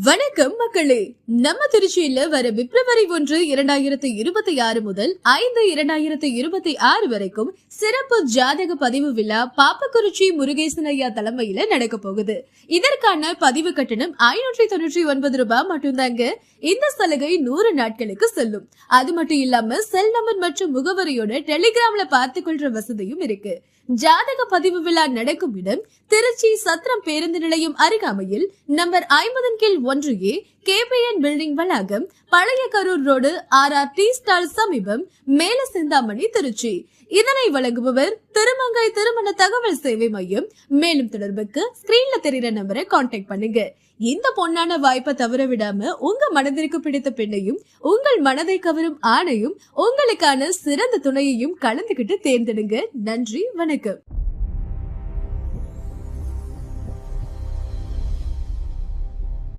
வணக்கம் மக்களே. நம்ம திருச்சியில வர பிப்ரவரி 1, 2026 முதல் 5, 2026 வரைக்கும் சிறப்பு ஜாதக பதிவு விழா பாப்பக்குறிச்சி முருகேசன் ஐயா தலைமையில நடக்க போகுது. இதற்கான பதிவு கட்டணம் 599 ரூபாய் மட்டும்தாங்க. இந்த சலுகை 100 நாட்களுக்கு செல்லும். அது மட்டும் இல்லாம செல் நம்பர் மற்றும் முகவரியோட டெலிகிராம்ல பார்த்துக் கொள்ற வசதியும் இருக்கு. ஜாதக பதிவு விழா நடக்கும் இடம் திருச்சி சத்திரம் பேருந்து நிலையம் அருகாமையில் நம்பர் 50/1A KPN பில்டிங் வளாகம், பழைய Karur road, RR tea stall சமீபம், மேல சிந்தாமணி, திருச்சி. இதனை வழங்குபவர் திருமங்கை திருமண தகவல் சேவை மையம். மேலும் தொடர்புக்கு ஸ்கிரீன்ல தெரிகிற நம்பரை கான்டாக்ட் பண்ணுங்க. இந்த பொன்னான வாய்ப்பை தவற விடாம உங்க மனதிற்கு பிடித்த பெண்ணையும் உங்கள் மனதை கவரும் ஆணையும் உங்களுக்கான சிறந்த துணையையும் கலந்துகிட்டு தேர்ந்தெடுங்க. நன்றி, வணக்கம்.